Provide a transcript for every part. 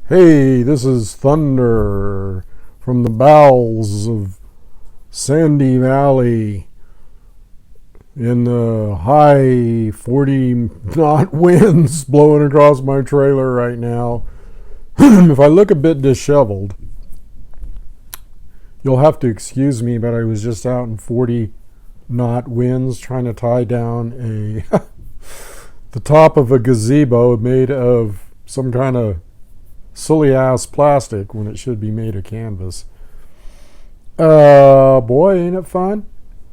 Hey, this is Thunder from the bowels of Sandy Valley in the high 40 knot winds blowing across my trailer right now. If I look a bit disheveled, you'll have to excuse me, but I was just out in 40 knot winds trying to tie down the top of a gazebo made of some kind of silly ass plastic when it should be made of canvas. Boy, ain't it fun?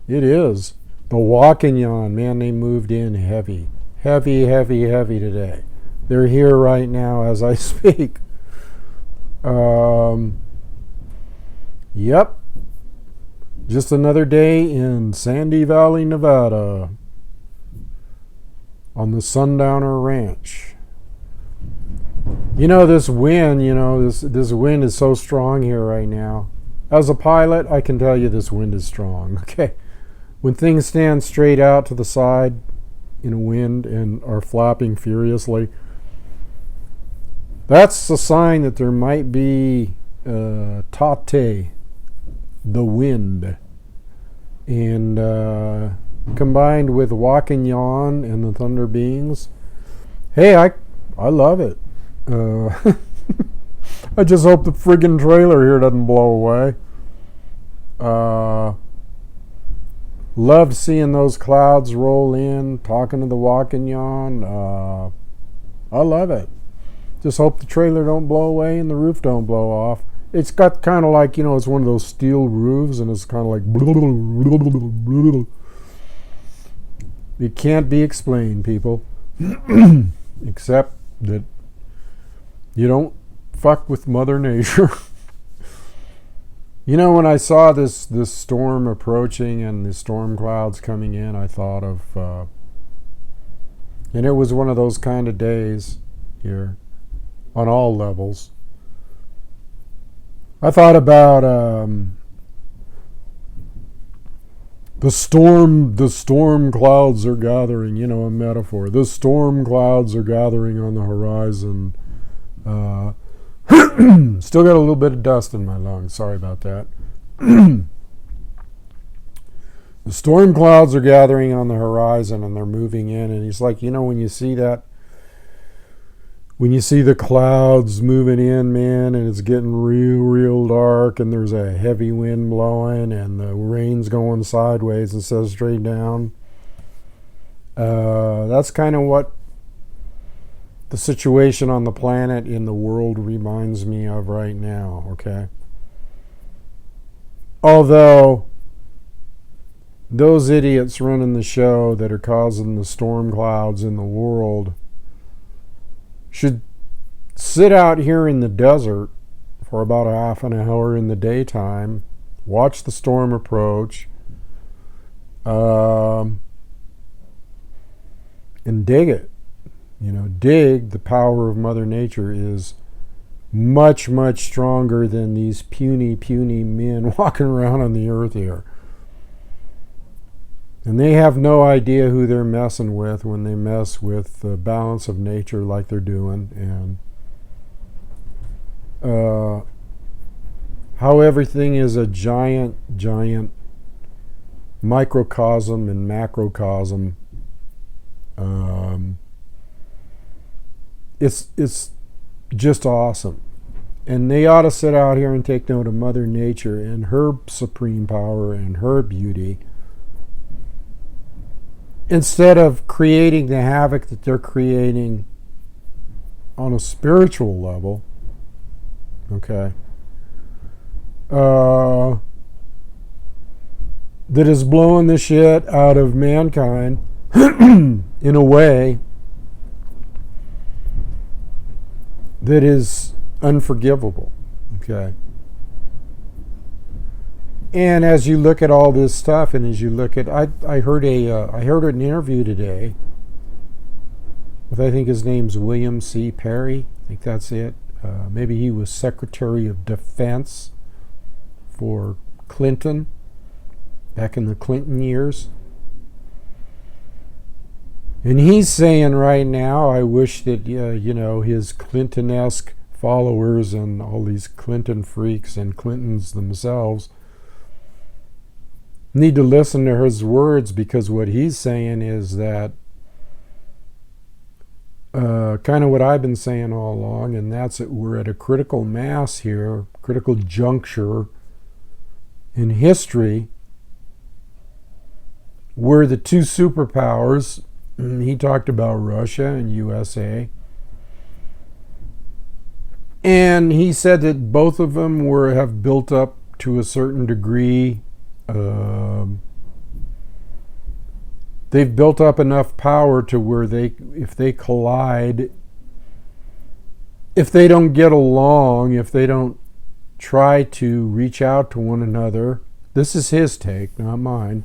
It is. The walking yawn, man, they moved in heavy today. They're here right now as I speak. Yep. Just another day in Sandy Valley, Nevada on the Sundowner Ranch. You know, this wind, this wind is so strong here right now. As a pilot, I can tell you this wind is strong, okay? When things stand straight out to the side in a wind and are flapping furiously, that's a sign that there might be Tate, the wind. And combined with walking yawn and the thunder beings, hey, I love it. I just hope the friggin' trailer here doesn't blow away. Loved seeing those clouds roll in, talking to the walking yawn. I love it. Just hope the trailer don't blow away and the roof don't blow off. It's got kind of like, it's one of those steel roofs, and it's kind of like it can't be explained, people. Except that you don't fuck with Mother Nature. When I saw this storm approaching and the storm clouds coming in, I thought of, and it was one of those kind of days here on all levels. I thought about the storm clouds are gathering, a metaphor. The storm clouds are gathering on the horizon. Still got a little bit of dust in my lungs. Sorry about that. The storm clouds are gathering on the horizon and they're moving in. And he's like, when you see that, when you see the clouds moving in, man, and it's getting real dark, and there's a heavy wind blowing and the rain's going sideways instead of straight down. That's kind of what the situation on the planet, in the world, reminds me of right now, okay? Although those idiots running the show that are causing the storm clouds in the world should sit out here in the desert for about a half an hour in the daytime, watch the storm approach, and dig it. Dig the power of Mother Nature is much stronger than these puny men walking around on the earth here. And they have no idea who they're messing with when they mess with the balance of nature like they're doing, and how everything is a giant microcosm and macrocosm. It's just awesome. And they ought to sit out here and take note of Mother Nature and her supreme power and her beauty, instead of creating the havoc that they're creating on a spiritual level. Okay. That is blowing the shit out of mankind in a way that is unforgivable. Okay. And as you look at all this stuff, and as you look at, I heard an interview today with, I think his name's William C. Perry. I think that's it. Maybe he was Secretary of Defense for Clinton back in the Clinton years. And he's saying right now, I wish that, his Clinton-esque followers and all these Clinton freaks and Clintons themselves need to listen to his words, because what he's saying is that kind of what I've been saying all along, and that's that we're at a critical mass here, critical juncture in history, where the two superpowers, he talked about Russia and USA, and he said that both of them have built up to a certain degree. They've built up enough power to where if they collide, if they don't get along, if they don't try to reach out to one another, this is his take, not mine.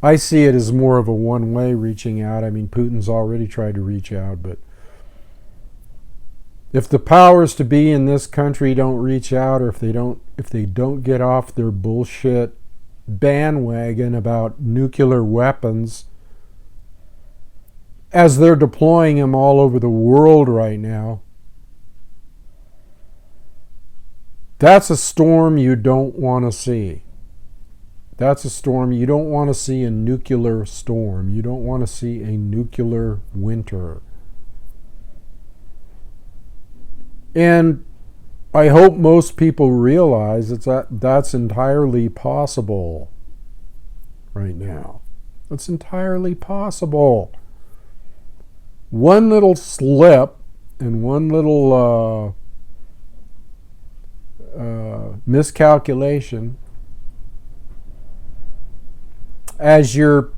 I see it as more of a one-way reaching out. I mean, Putin's already tried to reach out, but if the powers to be in this country don't reach out, or if they don't get off their bullshit bandwagon about nuclear weapons, as they're deploying them all over the world right now, that's a storm you don't want to see. That's a storm you don't want to see, a nuclear storm. You don't want to see a nuclear winter. And I hope most people realize that's entirely possible right now. It's entirely possible. One little slip and one little miscalculation, as you're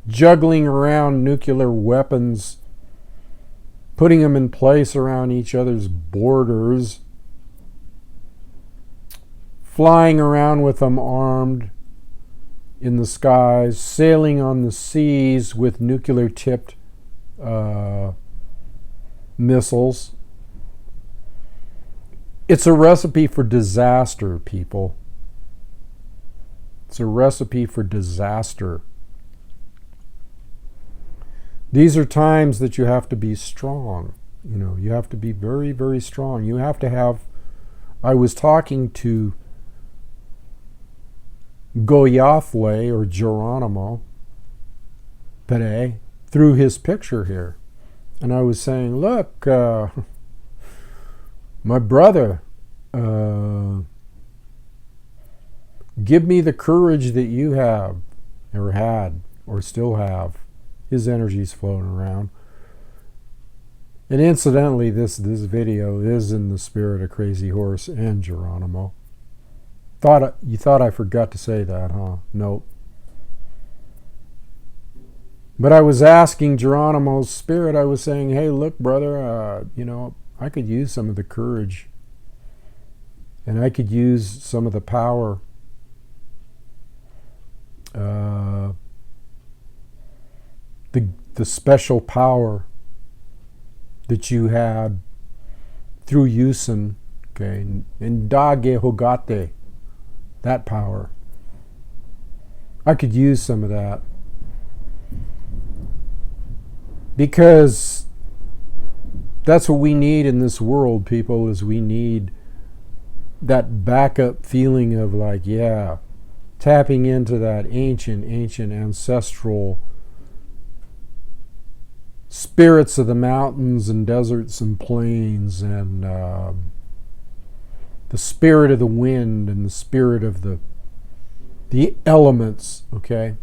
juggling around nuclear weapons, putting them in place around each other's borders, flying around with them armed in the skies, sailing on the seas with nuclear-tipped missiles. It's a recipe for disaster, people. It's a recipe for disaster. These are times that you have to be strong. You have to be very, very strong. You have to have... I was talking to Goyathle, or Geronimo, today, through his picture here. And I was saying, look, my brother, give me the courage that you have, or had, or still have. His energy's floating around. And incidentally, this video is in the spirit of Crazy Horse and Geronimo. You thought I forgot to say that, huh? Nope. But I was asking Geronimo's spirit, I was saying, hey, look, brother, I could use some of the courage. And I could use some of the power. The special power that you had through Yusin, okay, and Dage Hogate, that power. I could use some of that. Because that's what we need in this world, people, is we need that backup feeling of like, yeah, tapping into that ancient ancestral spirits of the mountains and deserts and plains, and the spirit of the wind and the spirit of the elements, okay?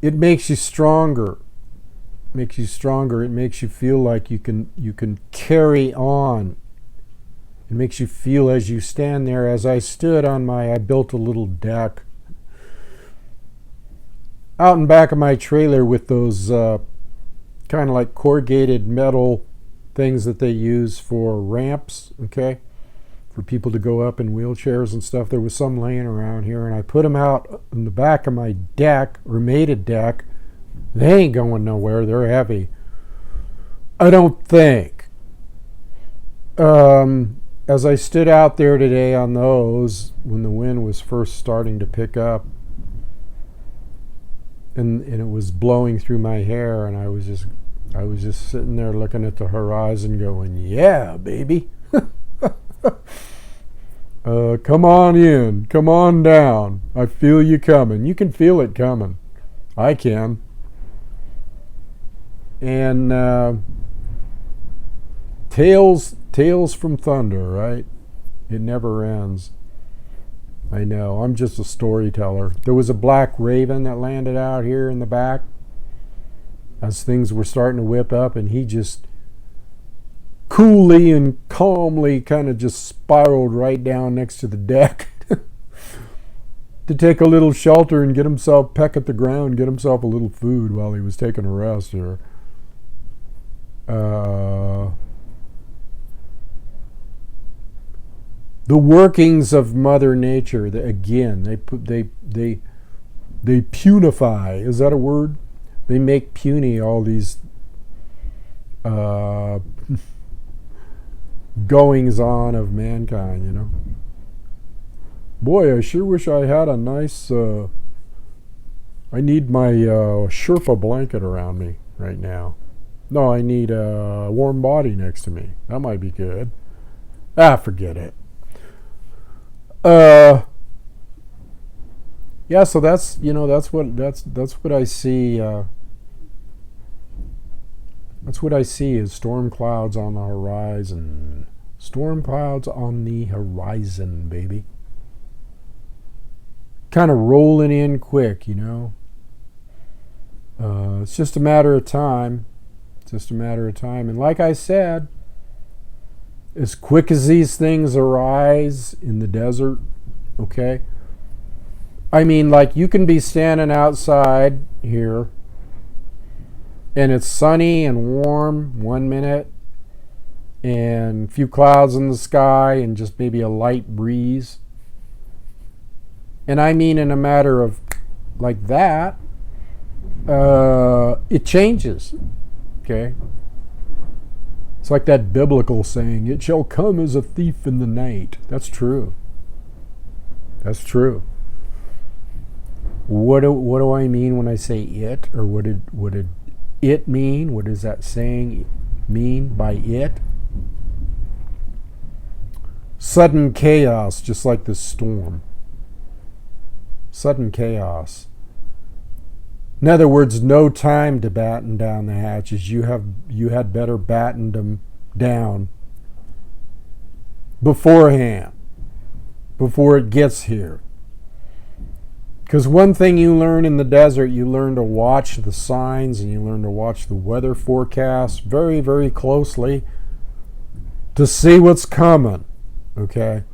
It makes you stronger. It makes you feel like you can carry on. It makes you feel, as you stand there, as I stood on I built a little deck out in back of my trailer with those kind of like corrugated metal things that they use for ramps, okay, for people to go up in wheelchairs and stuff. There was some laying around here, and I put them out in the back of my deck, or made a deck. They ain't going nowhere. They're heavy, I don't think. As I stood out there today on those, when the wind was first starting to pick up, and it was blowing through my hair, and I was just sitting there looking at the horizon going, yeah, baby. Come on in, come on down. I feel you coming. You can feel it coming. I can. And tales from thunder, right? It never ends. I know, I'm just a storyteller. There was a black raven that landed out here in the back as things were starting to whip up, and he just coolly and calmly kind of just spiraled right down next to the deck to take a little shelter and get himself, peck at the ground, get himself a little food while he was taking a rest here. The workings of Mother Nature, again, they punify. Is that a word? They make puny all these goings on of mankind, you know. Boy, I sure wish I had a nice. I need my Sherpa blanket around me right now. No, I need a warm body next to me. That might be good. Forget it. Yeah, so that's what I see. That's what I see is storm clouds on the horizon. Storm clouds on the horizon, baby. Kind of rolling in quick, you know. It's just a matter of time. And like I said, as quick as these things arise in the desert, okay? I mean, like, you can be standing outside here, and it's sunny and warm 1 minute, and a few clouds in the sky, and just maybe a light breeze. And I mean, in a matter of like that, it changes, okay? It's like that biblical saying, it shall come as a thief in the night. That's true. That's true. What do I mean when I say it? Or what did it mean? What does that saying mean by it? Sudden chaos, just like this storm. Sudden chaos. In other words, no time to batten down the hatches. You had better batten them down beforehand, before it gets here. Because one thing you learn in the desert, you learn to watch the signs and you learn to watch the weather forecast very, very closely to see what's coming, okay?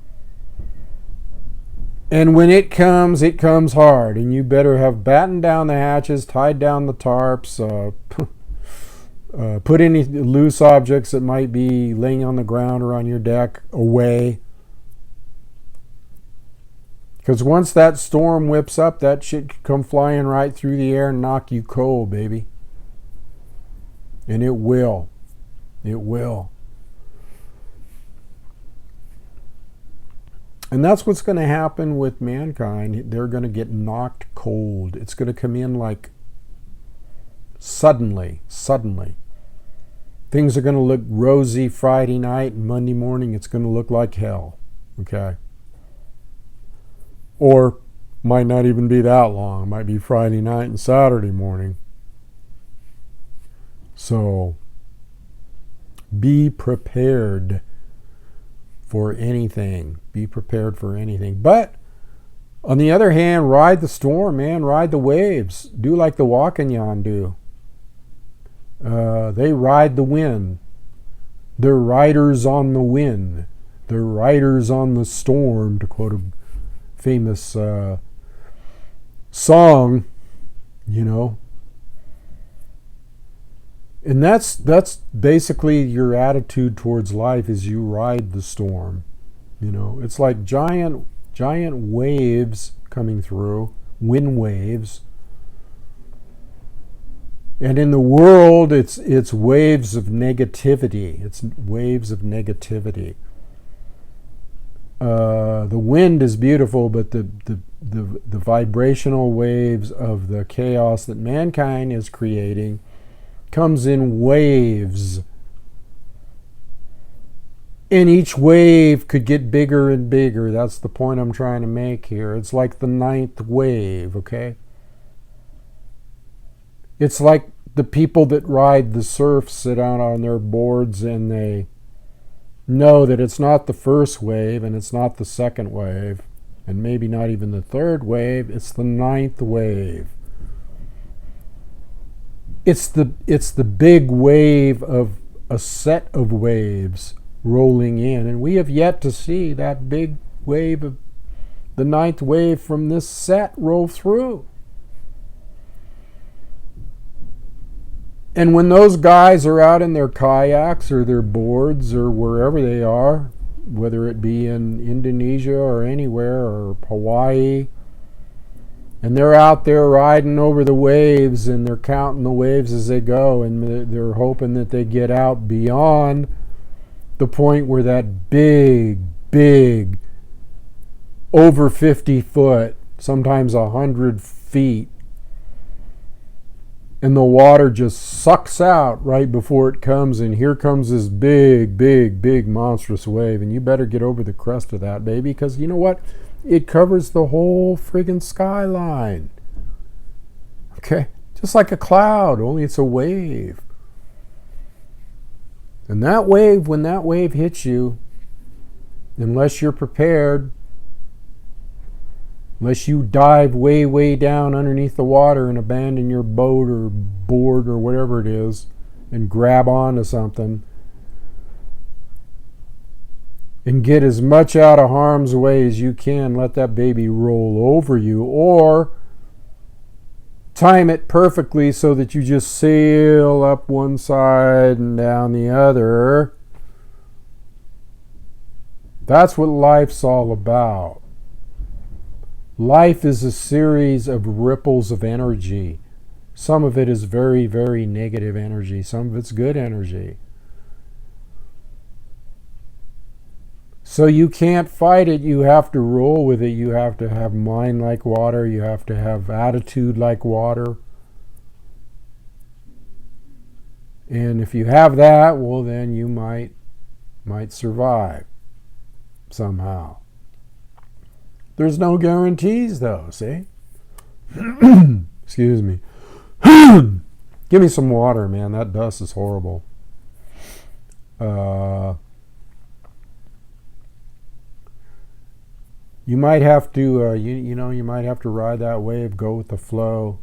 And when it comes hard, and you better have battened down the hatches, tied down the tarps, put any loose objects that might be laying on the ground or on your deck away. Because once that storm whips up, that shit could come flying right through the air and knock you cold, baby. And it will. It will. And that's what's going to happen with mankind. They're going to get knocked cold. It's going to come in like suddenly. Things are going to look rosy Friday night, and Monday morning it's going to look like hell. Okay? Or might not even be that long. It might be Friday night and Saturday morning. So be prepared for anything. Be prepared for anything. But on the other hand, ride the storm, man. Ride the waves. Do like the Wakanyan do. They ride the wind. They're riders on the wind. They're riders on the storm, to quote a famous song, you know. And that's basically your attitude towards life, is you ride the storm. You know, it's like giant waves coming through, wind waves. And in the world, it's waves of negativity. It's waves of negativity. The wind is beautiful, but the the vibrational waves of the chaos that mankind is creating comes in waves. And each wave could get bigger and bigger. That's the point I'm trying to make here. It's like the ninth wave, okay? It's like the people that ride the surf sit out on their boards and they know that it's not the first wave and it's not the second wave and maybe not even the third wave. It's the ninth wave. It's the big wave of a set of waves rolling in, and we have yet to see that big wave of the ninth wave from this set roll through. And when those guys are out in their kayaks or their boards or wherever they are, whether it be in Indonesia or anywhere or Hawaii, and they're out there riding over the waves and they're counting the waves as they go, and they're hoping that they get out beyond the point where that big, over 50 foot, sometimes 100 feet, and the water just sucks out right before it comes, and here comes this big monstrous wave, and you better get over the crest of that, baby, because you know what? It covers the whole friggin' skyline. Okay? Just like a cloud, only it's a wave. And that wave, when that wave hits you, unless you're prepared, unless you dive way down underneath the water and abandon your boat or board or whatever it is and grab onto something and get as much out of harm's way as you can, let that baby roll over you, or time it perfectly so that you just sail up one side and down the other. That's what life's all about. Life is a series of ripples of energy. Some of it is very negative energy. Some of it's good energy. So you can't fight it. You have to roll with it. You have to have mind like water. You have to have attitude like water. And if you have that, well, then you might survive somehow. There's no guarantees, though, see? Excuse me. Give me some water, man. That dust is horrible. You might have to, you might have to ride that wave, go with the flow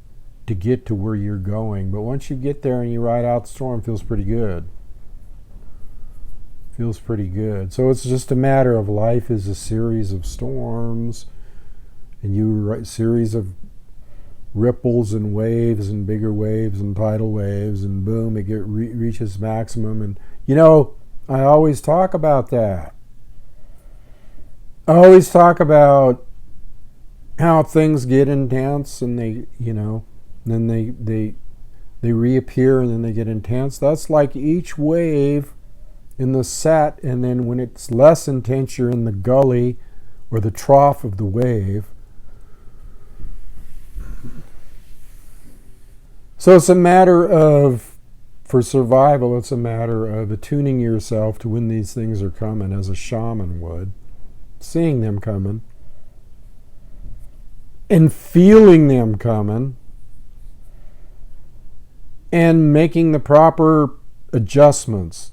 to get to where you're going. But once you get there and you ride out the storm, it feels pretty good. Feels pretty good. So it's just a matter of life is a series of storms, and you series of ripples and waves and bigger waves and tidal waves, and boom, it reaches maximum. And I always talk about that. I always talk about how things get intense and they, then they reappear and then they get intense. That's like each wave in the set, and then when it's less intense, you're in the gully or the trough of the wave. So it's a matter of, for survival, it's a matter of attuning yourself to when these things are coming, as a shaman would, seeing them coming and feeling them coming and making the proper adjustments,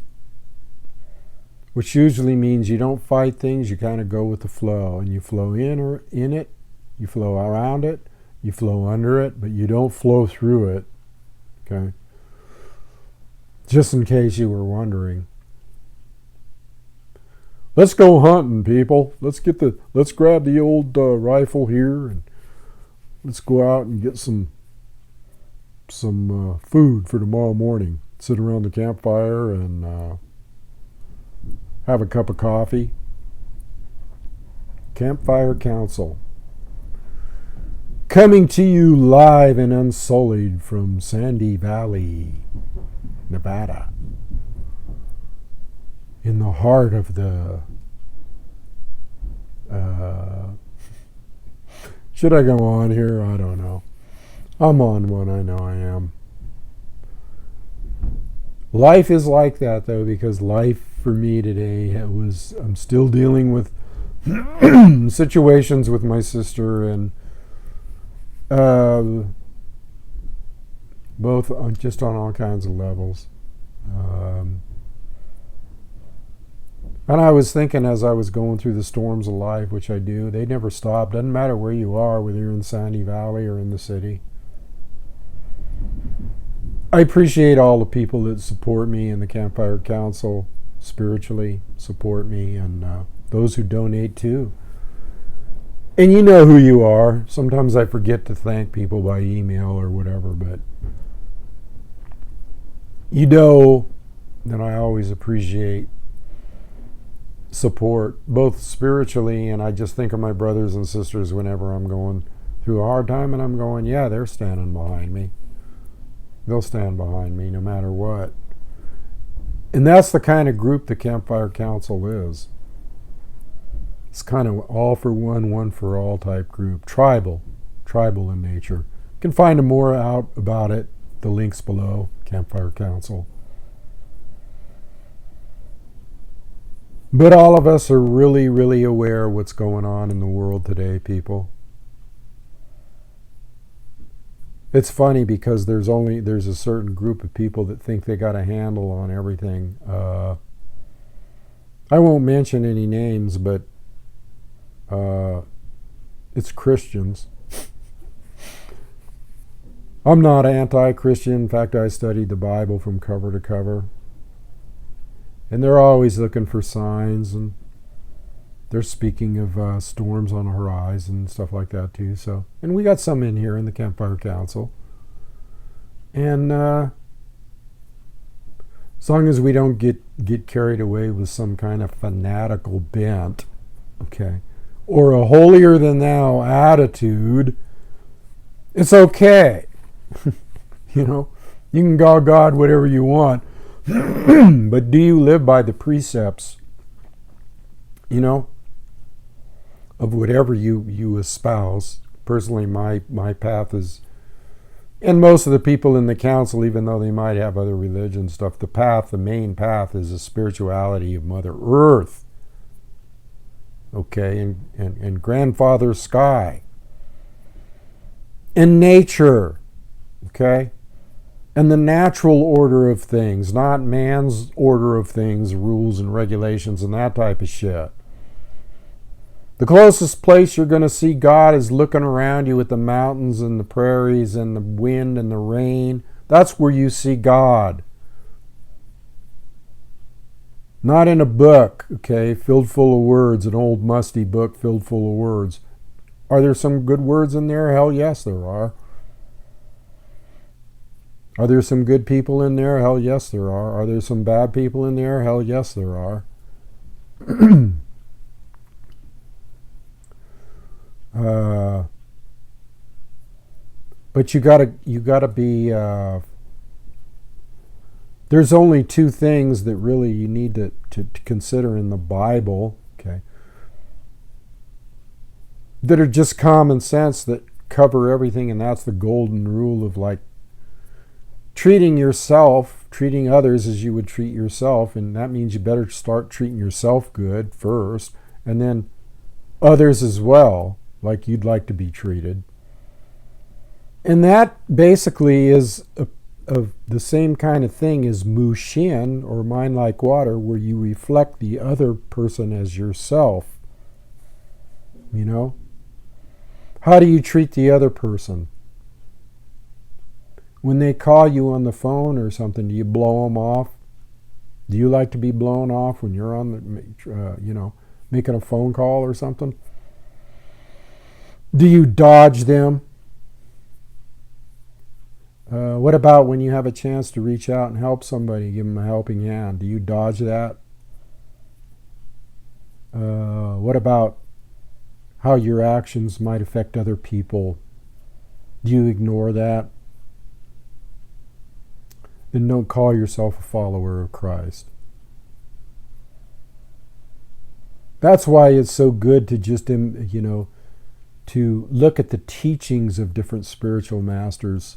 which usually means you don't fight things, you kind of go with the flow, and you flow in it, you flow around it, you flow under it, but you don't flow through it. Okay? Just in case you were wondering. Let's go hunting, people. Let's grab the old rifle here and let's go out and get some food for tomorrow morning. Sit around the campfire and have a cup of coffee. Campfire Council. Coming to you live and unsullied from Sandy Valley, Nevada. In the heart of the Should I go on here? I don't know. I'm on one, I know I am. Life is like that, though, because life for me today I'm still dealing with situations with my sister, and both just on all kinds of levels. And I was thinking as I was going through the storms of life, which I do, they never stop. Doesn't matter where you are, whether you're in Sandy Valley or in the city. I appreciate all the people that support me in the Campfire Council, spiritually support me, and those who donate too. And you know who you are. Sometimes I forget to thank people by email or whatever, but you know that I always appreciate support, both spiritually, and I just think of my brothers and sisters whenever I'm going through a hard time, and I'm going, yeah, they're standing behind me. They'll stand behind me no matter what. And that's the kind of group the Campfire Council is. It's kind of all for one, one for all type group. Tribal in nature. You can find more out about it, the links below, Campfire Council. But all of us are really, really aware of what's going on in the world today, people. It's funny because there's a certain group of people that think they got a handle on everything. I won't mention any names, but it's Christians. I'm not anti-Christian. In fact, I studied the Bible from cover to cover. And they're always looking for signs, and they're speaking of storms on the horizon and stuff like that too. So, and we got some in here in the Campfire Council. And as long as we don't get carried away with some kind of fanatical bent, okay, or a holier than thou attitude, it's okay. You know, you can call God whatever you want. But do you live by the precepts, you know, of whatever you espouse? Personally, my path is, and most of the people in the council, even though they might have other religion stuff, the main path is the spirituality of Mother Earth, okay, and Grandfather Sky, and nature, okay? And the natural order of things, not man's order of things, rules and regulations and that type of shit. The closest place you're going to see God is looking around you at the mountains and the prairies and the wind and the rain. That's where you see God. Not in a book, okay, filled full of words, an old musty book filled full of words. Are there some good words in there? Hell yes, there are. Are there some good people in there? Hell yes, there are. Are there some bad people in there? Hell yes, there are. But you gotta be. There's only two things that really you need to consider in the Bible, okay, that are just common sense that cover everything, and that's the golden rule of like treating others as you would treat yourself, and that means you better start treating yourself good first, and then others as well, like you'd like to be treated. And that basically is of the same kind of thing as Mushin, or mind like water, where you reflect the other person as yourself. You know? How do you treat the other person? When they call you on the phone or something, do you blow them off? Do you like to be blown off when you're on the, making a phone call or something? Do you dodge them? What about when you have a chance to reach out and help somebody, give them a helping hand? Do you dodge that? What about how your actions might affect other people? Do you ignore that? Then don't call yourself a follower of Christ. That's why it's so good to just, to look at the teachings of different spiritual masters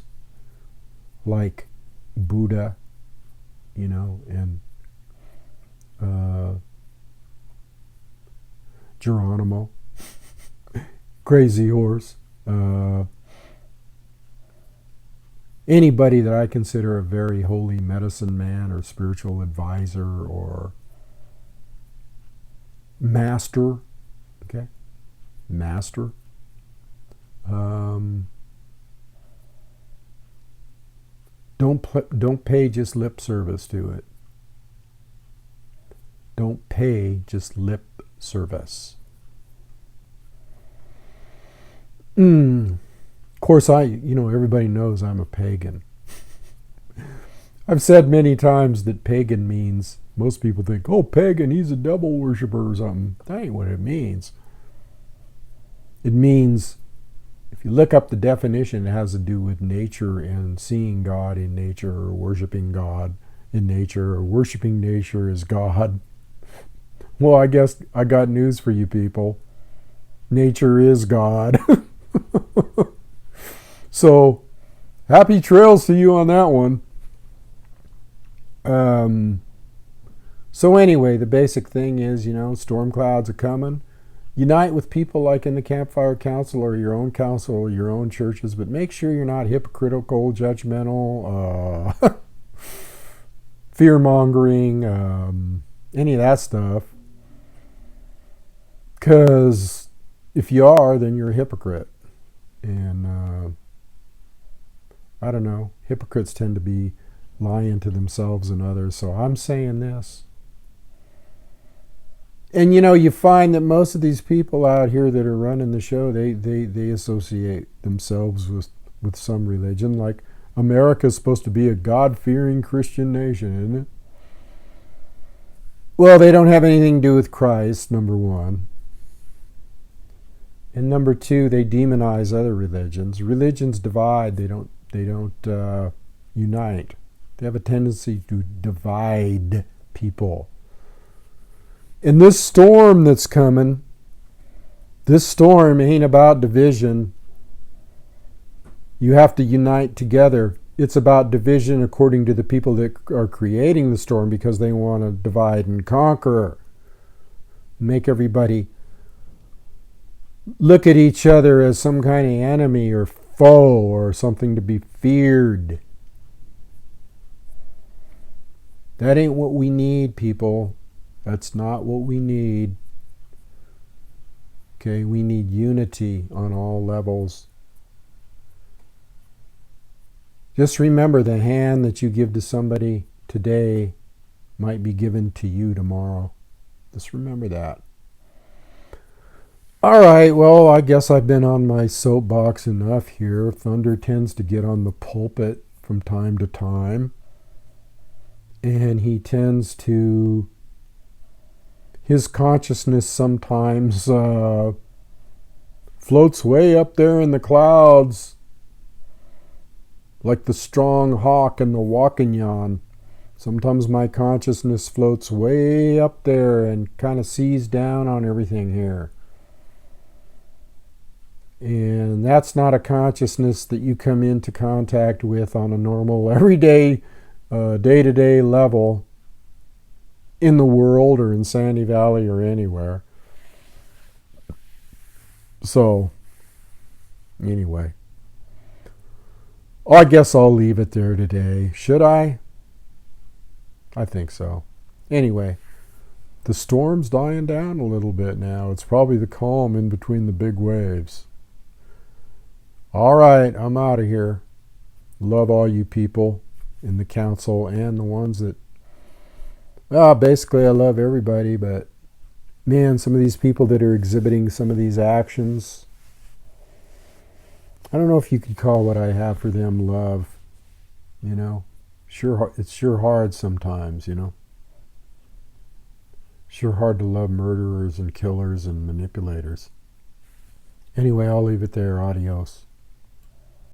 like Buddha, and Geronimo, Crazy Horse, anybody that I consider a very holy medicine man or spiritual advisor or master, okay, master. Don't pay just lip service to it. Don't pay just lip service. Of course, everybody knows I'm a pagan. I've said many times that pagan means, most people think, oh, pagan, he's a devil worshiper or something. That ain't what it means. It means, if you look up the definition, it has to do with nature and seeing God in nature, or worshiping God in nature, or worshiping nature as God. Well, I guess I got news for you people. Nature is God. So, happy trails to you on that one. So anyway, the basic thing is, storm clouds are coming. Unite with people like in the Campfire Council or your own council or your own churches, but make sure you're not hypocritical, judgmental, fear-mongering, any of that stuff. Because if you are, then you're a hypocrite. And I don't know, hypocrites tend to be lying to themselves and others. So I'm saying this. And you find that most of these people out here that are running the show, they associate themselves with some religion. Like America's supposed to be a God-fearing Christian nation, isn't it? Well, they don't have anything to do with Christ, number one. And number two, they demonize other religions. Religions divide, they don't unite. They have a tendency to divide people. And this storm that's coming, this storm ain't about division. You have to unite together. It's about division according to the people that are creating the storm, because they want to divide and conquer. Make everybody look at each other as some kind of enemy or foe or something to be feared. That ain't what we need, people. That's not what we need. Okay, we need unity on all levels. Just remember, the hand that you give to somebody today might be given to you tomorrow. Just remember that. All right, well, I guess I've been on my soapbox enough here. Thunder tends to get on the pulpit from time to time. And he tends to... his consciousness sometimes floats way up there in the clouds, like the strong hawk in the Wakanyan. Sometimes my consciousness floats way up there and kind of sees down on everything here. And that's not a consciousness that you come into contact with on a normal, everyday, day-to-day level in the world or in Sandy Valley or anywhere. So, anyway. I guess I'll leave it there today. Should I? I think so. Anyway, the storm's dying down a little bit now. It's probably the calm in between the big waves. All right, I'm out of here. Love all you people in the council and the ones that... well, basically I love everybody, but man, some of these people that are exhibiting some of these actions, I don't know if you could call what I have for them love. It's sure hard sometimes, Sure hard to love murderers and killers and manipulators. Anyway, I'll leave it there. Adios.